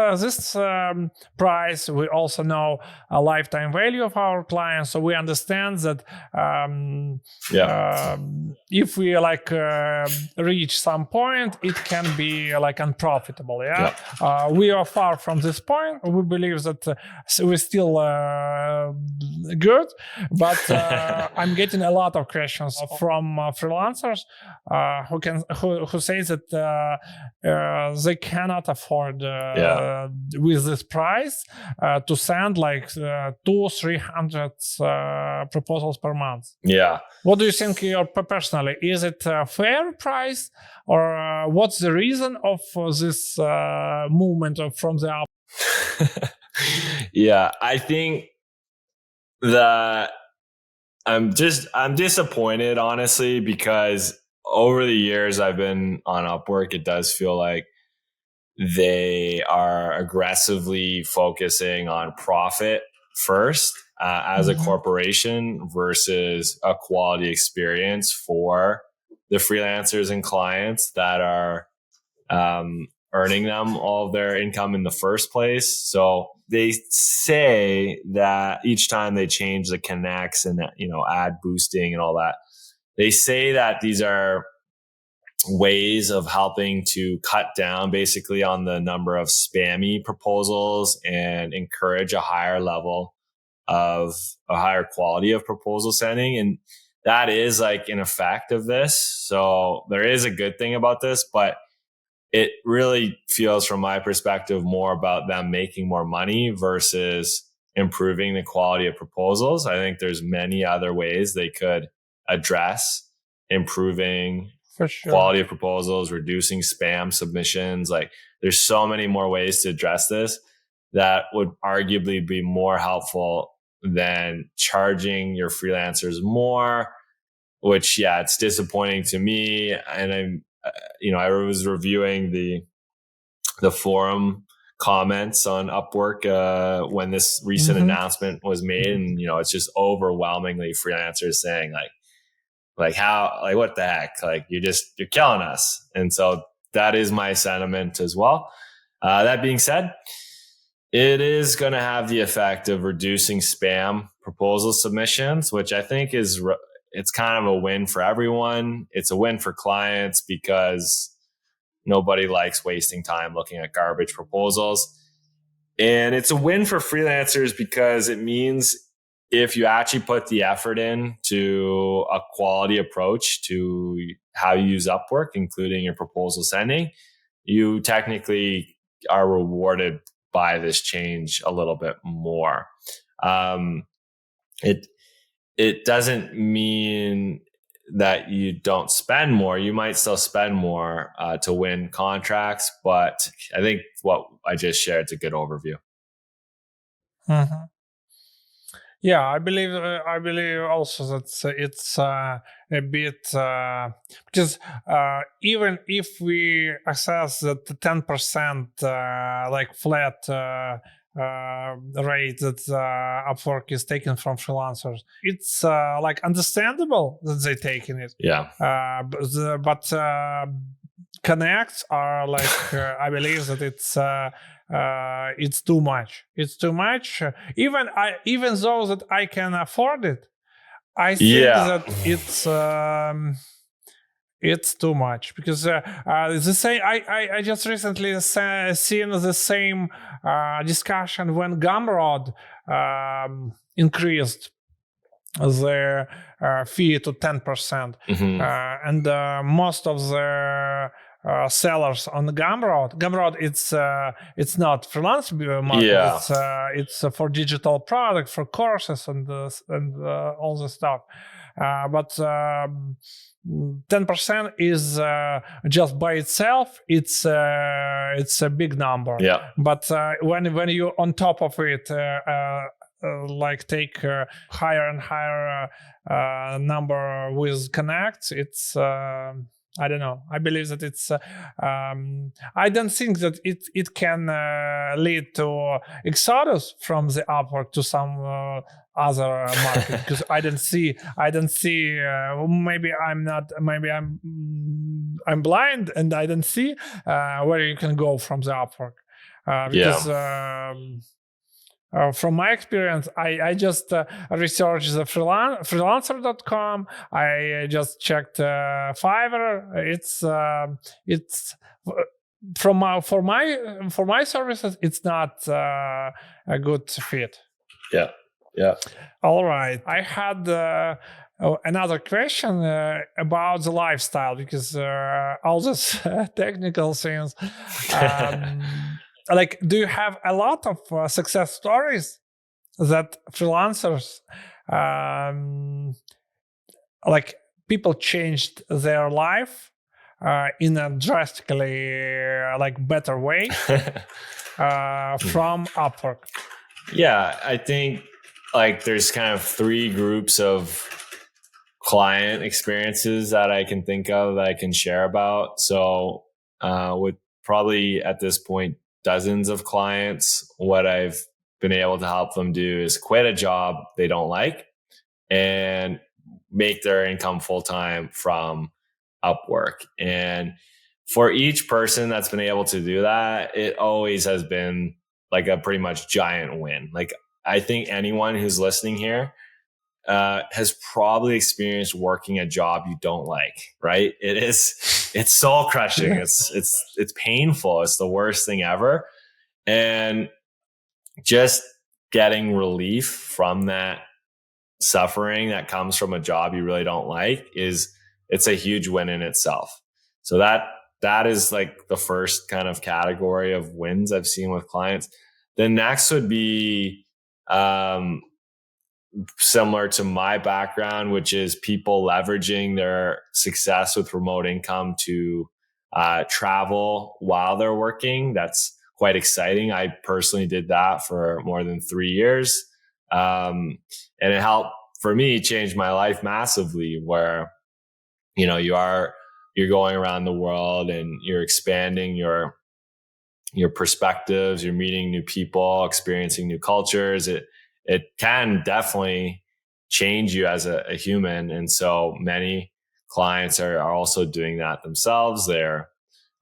price. We also know a lifetime value of our clients, so we understand that if we reach some point, it can be unprofitable. We are far from this point. We believe that we're still good, but I'm getting a lot of questions from freelancers who say that they cannot afford with this price to send 200-300 proposals per month. What do you think personally? Is it a fair price, or what's the reason of this movement from the app? I think that I'm disappointed, honestly, because over the years I've been on Upwork, it does feel like they are aggressively focusing on profit first as a corporation versus a quality experience for the freelancers and clients that are earning them all of their income in the first place. So they say that each time they change the connects and, ad boosting and all that, they say that these are ways of helping to cut down basically on the number of spammy proposals and encourage a higher level of a higher quality of proposal sending. And that is like an effect of this. So there is a good thing about this, but it really feels from my perspective more about them making more money versus improving the quality of proposals. I think there's many other ways they could address improving quality of proposals, reducing spam submissions. Like there's so many more ways to address this that would arguably be more helpful than charging your freelancers more, which, it's disappointing to me. And I was reviewing the forum comments on Upwork when this recent announcement was made. And, it's just overwhelmingly freelancers saying like how, like, what the heck? Like you're killing us. And so that is my sentiment as well. That being said, it is going to have the effect of reducing spam proposal submissions, which I think it's kind of a win for everyone. It's a win for clients because nobody likes wasting time looking at garbage proposals. And it's a win for freelancers because it means if you actually put the effort in to a quality approach to how you use Upwork, including your proposal sending, you technically are rewarded by this change a little bit more. It doesn't mean that you don't spend more. You might still spend more to win contracts, but I think what I just shared is a good overview. Mm-hmm. Yeah, I believe also that it's a bit because even if we assess that the 10% like flat rate that Upwork is taken from freelancers, it's like understandable that they're taking it. Yeah. But connects are like I believe that it's too much. It's too much. Even though that I can afford it, I think that it's too much because the same. I just recently seen the same discussion when Gumroad increased their fee to 10%, and most of the sellers on the Gumroad, it's not freelance market. It's for digital product, for courses and all the stuff. But 10% is just by itself. It's a big number. Yeah. But when you on top of it like take higher and higher number with connects, it's I don't know. I believe that it's I don't think that it can lead to exodus from the Upwork to some other market because I don't see maybe I'm blind and I don't see where you can go from the Upwork because from my experience, I just researched the freelancer.com. I just checked Fiverr. It's for my services. It's not a good fit. Yeah. All right. I had another question about the lifestyle because all these technical things. Like, do you have a lot of success stories that freelancers, like people changed their life in a drastically like better way from Upwork? Yeah, I think like there's kind of three groups of client experiences that I can think of that I can share about. So with probably at this point, dozens of clients, what I've been able to help them do is quit a job they don't like and make their income full-time from Upwork. And for each person that's been able to do that, it always has been like a pretty much giant win. Like, I think anyone who's listening here has probably experienced working a job you don't like, right? It's soul crushing. It's painful. It's the worst thing ever. And just getting relief from that suffering that comes from a job you really don't like it's a huge win in itself. So that is like the first kind of category of wins I've seen with clients. The next would be similar to my background, which is people leveraging their success with remote income to travel while they're working. That's quite exciting. I personally did that for more than 3 years. And it helped for me change my life massively, where, you're going around the world and you're expanding your perspectives, you're meeting new people, experiencing new cultures. It can definitely change you as a human. And so many clients are also doing that themselves. They're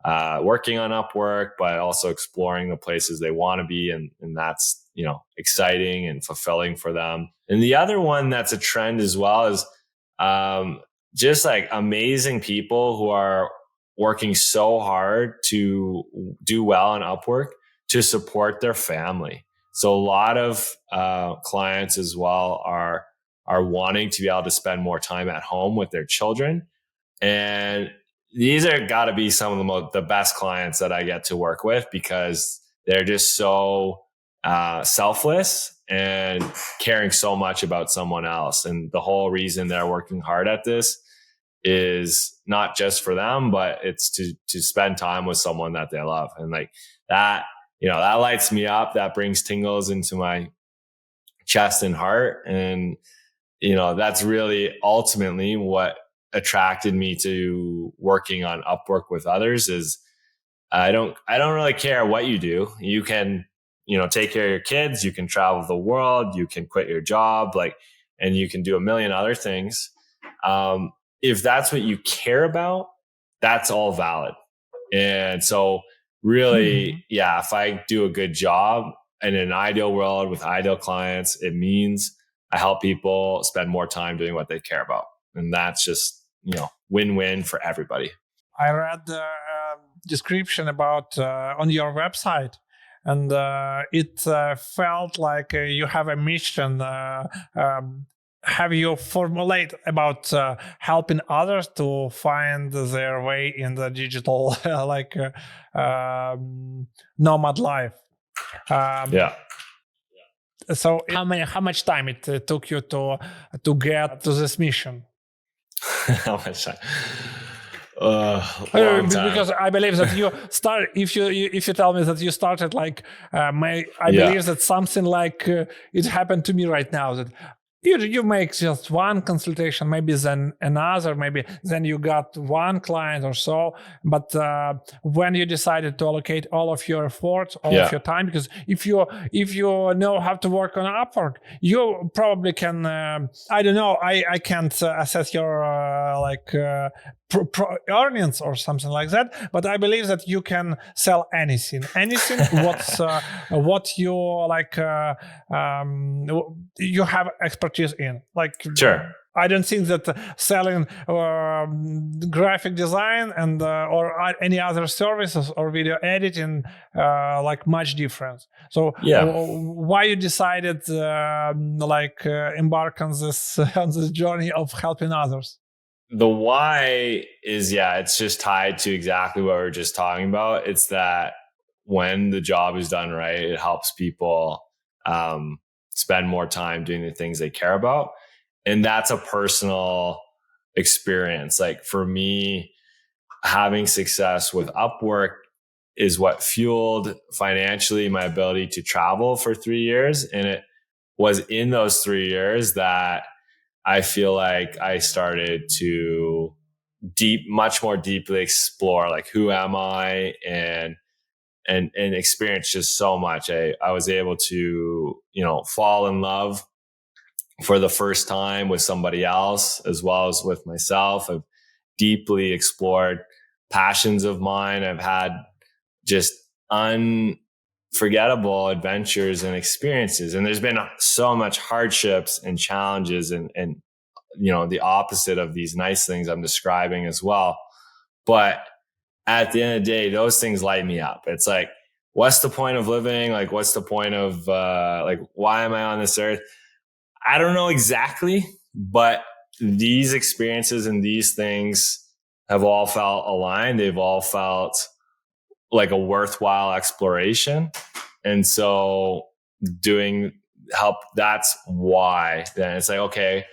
working on Upwork, but also exploring the places they want to be. And that's, exciting and fulfilling for them. And the other one that's a trend as well is just like amazing people who are working so hard to do well on Upwork to support their family. So a lot of clients as well are wanting to be able to spend more time at home with their children. And these are got to be some of the best clients that I get to work with, because they're just so selfless and caring so much about someone else. And the whole reason they're working hard at this is not just for them, but it's to spend time with someone that they love. And like that, that lights me up. That brings tingles into my chest and heart. And, that's really ultimately what attracted me to working on Upwork with others. Is I don't really care what you do. You can, take care of your kids, you can travel the world, you can quit your job, and you can do a million other things. If that's what you care about, that's all valid. And so really, if I do a good job in an ideal world with ideal clients, it means I help people spend more time doing what they care about. And that's just, win-win for everybody. I read the description about on your website, and it felt like you have a mission. Have you formulate about helping others to find their way in the digital nomad life? So how much time it took you to get to this mission? How much time? Long time. Because I believe that you start. If you tell me that you started believe that something like it happened to me right now, that you make just one consultation, maybe then another, maybe then you got one client or so. But when you decided to allocate all of your efforts, all of your time, because if you know how to work on Upwork, you probably can. I don't know. I can't assess your earnings or something like that. But I believe that you can sell anything what you like. You have expertise in, sure. I don't think that selling graphic design and or any other services or video editing much difference. So why you decided embark on this journey of helping others? The why is it's just tied to exactly what we were just talking about. It's that when the job is done right, it helps people spend more time doing the things they care about. And that's a personal experience. Like for me, having success with Upwork is what fueled financially my ability to travel for 3 years. And it was in those 3 years that I feel like I started to much more deeply explore who am I and experience just so much. I was able to, fall in love for the first time with somebody else as well as with myself. I've deeply explored passions of mine. I've had just unforgettable adventures and experiences. And there's been so much hardships and challenges and the opposite of these nice things I'm describing as well. But at the end of the day, those things light me up. It's like, what's the point of living? Like, what's the point of why am I on this earth? I don't know exactly, but these experiences and these things have all felt aligned. They've all felt like a worthwhile exploration. And so that's why then it's like, okay,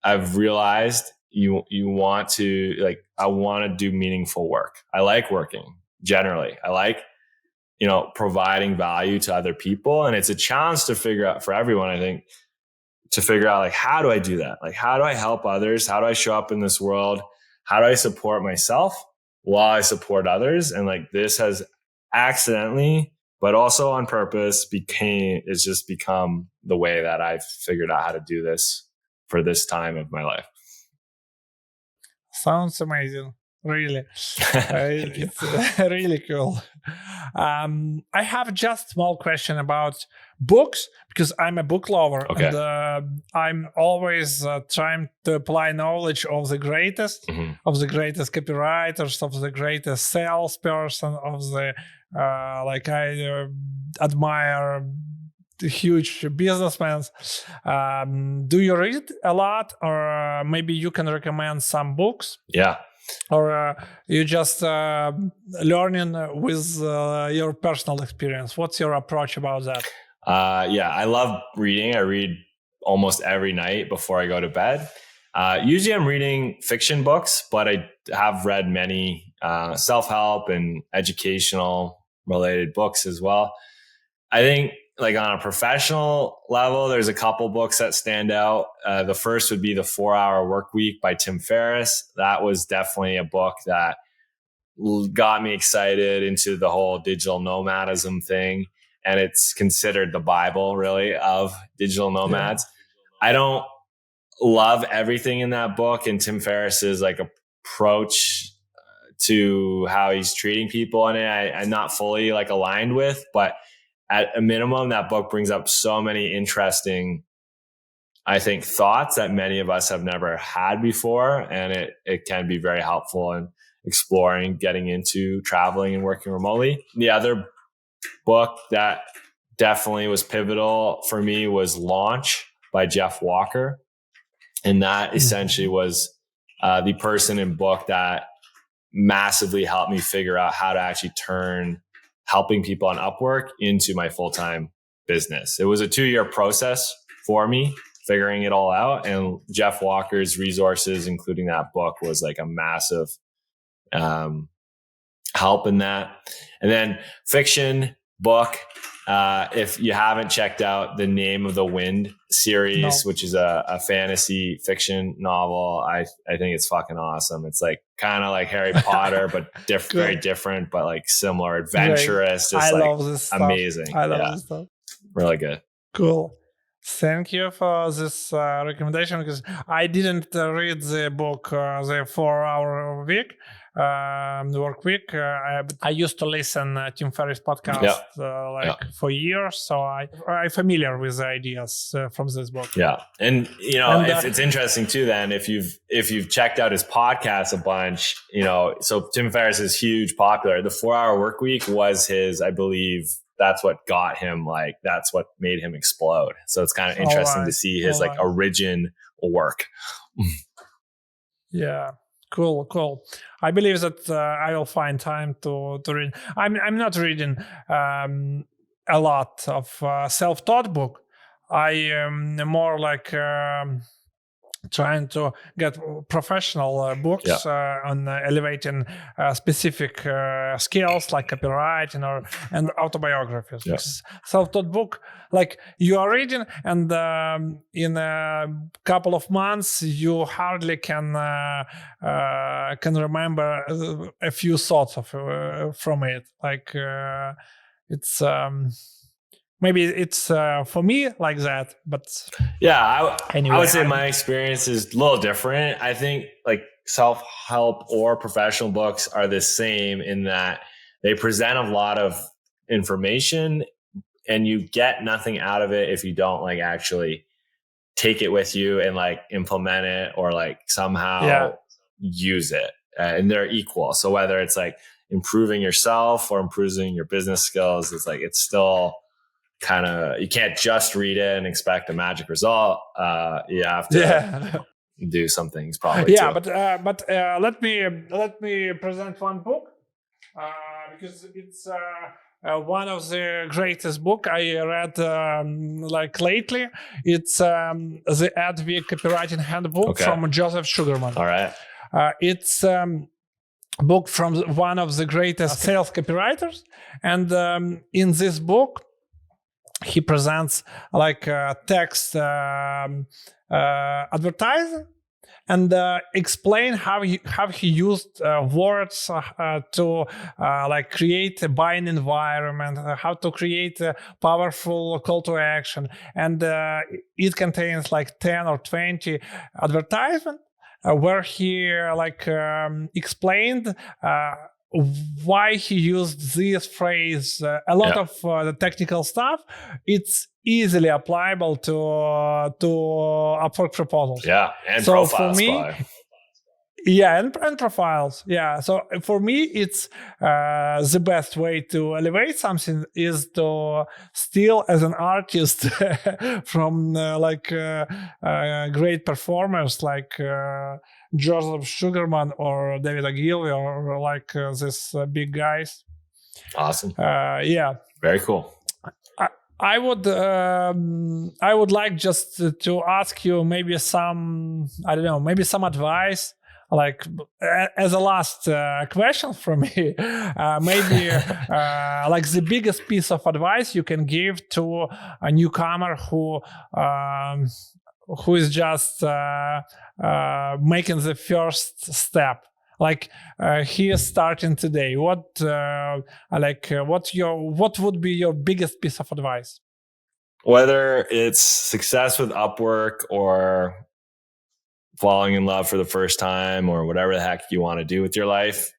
I've realized you want to I want to do meaningful work. I like working generally. I like, providing value to other people. And it's a challenge to figure out for everyone, I think, to figure out like, how do I do that? Like, how do I help others? How do I show up in this world? How do I support myself while I support others? And like, this has accidentally, but also on purpose, it's just become the way that I've figured out how to do this for this time of my life. Sounds amazing. Really. It's really cool. I have just a small question about books, because I'm a book lover. Okay. And I'm always trying to apply knowledge of the greatest, of the greatest copywriters, of the greatest salesperson, of the, I admire the huge businessmen. Do you read a lot, or maybe you can recommend some books? Yeah. Or you just learning with your personal experience? What's your approach about that? Yeah, I love reading. I read almost every night before I go to bed. Usually I'm reading fiction books, but I have read many self-help and educational related books as well. I think like on a professional level, there's a couple books that stand out. The first would be The 4-Hour Workweek by Tim Ferriss. That was definitely a book that got me excited into the whole digital nomadism thing. And it's considered the Bible, really, of digital nomads. Yeah. I don't love everything in that book and Tim Ferriss's like approach to how he's treating people in it. I'm not fully like aligned with, but at a minimum, that book brings up so many interesting, I think, thoughts that many of us have never had before. And it can be very helpful in exploring, getting into traveling and working remotely. The other book that definitely was pivotal for me was Launch by Jeff Walker. And that essentially was the person and book that massively helped me figure out how to actually turn helping people on Upwork into my full-time business. It was a 2-year process for me, figuring it all out. And Jeff Walker's resources, including that book, was like a massive help in that. And then fiction book, if you haven't checked out the Name of the Wind series, which is a fantasy fiction novel, I think it's fucking awesome. It's like kind of like Harry Potter, but very different, but like similar, adventurous. Just love this stuff. Amazing. I love this stuff. Really good. Cool. Thank you for this recommendation, because I didn't read the book, the 4-Hour week. The work week. I used to listen Tim Ferriss podcast for years, so I'm familiar with the ideas from this book. Yeah, and it's interesting too. Then if you've checked out his podcast a bunch, so Tim Ferriss is huge, popular. The 4-Hour Workweek was his, I believe. That's what got him, that's what made him explode. So it's kind of interesting to see his origin work. Yeah. Cool. I believe that I will find time to read. I'm not reading a lot of self-taught book. I am more like trying to get professional books on elevating specific skills like copywriting and autobiographies. Yeah. Self-taught book, like you are reading, and in a couple of months you hardly can remember a few thoughts from it. Like it's. Maybe it's for me like that, but yeah, I would say my experience is a little different. I think like self-help or professional books are the same in that they present a lot of information and you get nothing out of it if you don't like actually take it with you and like implement it or like somehow use it. And they're equal. So whether it's like improving yourself or improving your business skills, it's like, it's still kind of, you can't just read it and expect a magic result. You have to do some things probably too. But let me present one book because it's one of the greatest book I read like lately. It's the Adweek Copywriting Handbook from Joseph Sugarman. All right. It's book from one of the greatest sales copywriters, and in this book he presents like text advertising and explain how he used words to like create a buying environment, how to create a powerful call to action, and it contains like 10 or 20 advertisements where he like explained why he used this phrase. A lot of the technical stuff, it's easily applicable to Upwork proposals. Yeah, and so profiles. For me, and profiles. Yeah, so for me, it's the best way to elevate something is to steal as an artist from great performers like Joseph Sugarman or David Ogilvy or like these big guys. Awesome. Yeah. Very cool. I would like just to ask you maybe some advice, like as a last question from me, maybe like the biggest piece of advice you can give to a newcomer who is just making the first step. Like he is starting today. What would be your biggest piece of advice? Whether it's success with Upwork or falling in love for the first time or whatever the heck you want to do with your life,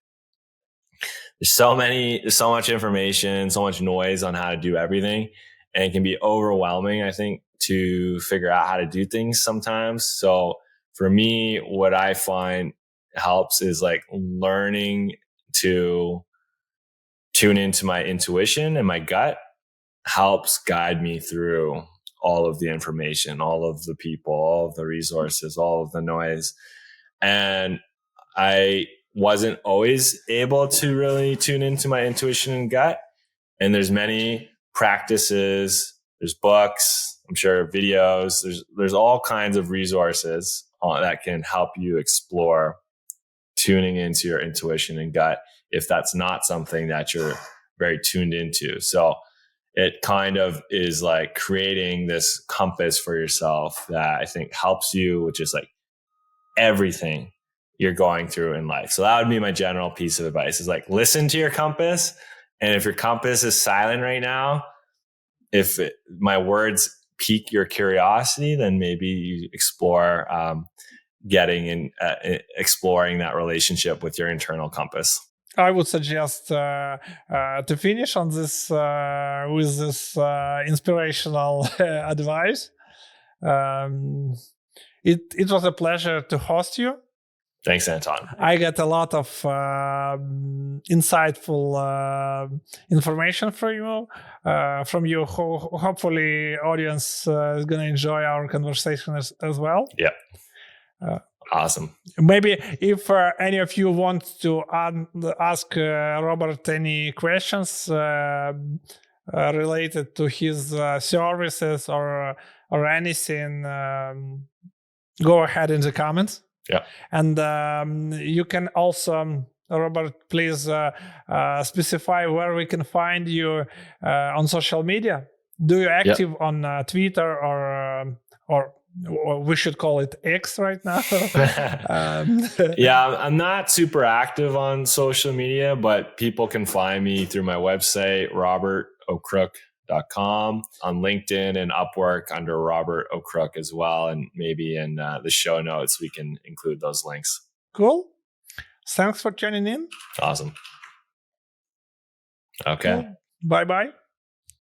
there's so much information, so much noise on how to do everything, and it can be overwhelming, I think, to figure out how to do things sometimes. So for me, what I find helps is like learning to tune into my intuition, and my gut helps guide me through all of the information, all of the people, all of the resources, all of the noise. And I wasn't always able to really tune into my intuition and gut. And there's many practices, there's books, I'm sure videos, there's all kinds of resources that can help you explore tuning into your intuition and gut if that's not something that you're very tuned into. So it kind of is like creating this compass for yourself that I think helps you with just like everything you're going through in life. So that would be my general piece of advice is like, listen to your compass. And if your compass is silent right now, my words pique your curiosity, then maybe you explore exploring that relationship with your internal compass. I would suggest to finish on this with this inspirational advice. It was a pleasure to host you. Thanks, Anton. I got a lot of insightful information from you. Hopefully, audience is going to enjoy our conversation as well. Yeah. Awesome. Maybe if any of you want to ask Robert any questions related to his services or anything, go ahead in the comments. Yeah. And you can also, Robert, please specify where we can find you on social media. Do you active on Twitter or we should call it X right now? Yeah, I'm not super active on social media, but people can find me through my website, robertocrook.com, on LinkedIn and Upwork under Robert O'Crook as well. And maybe in the show notes, we can include those links. Cool. Thanks for tuning in. Awesome. Okay. Cool. Bye-bye.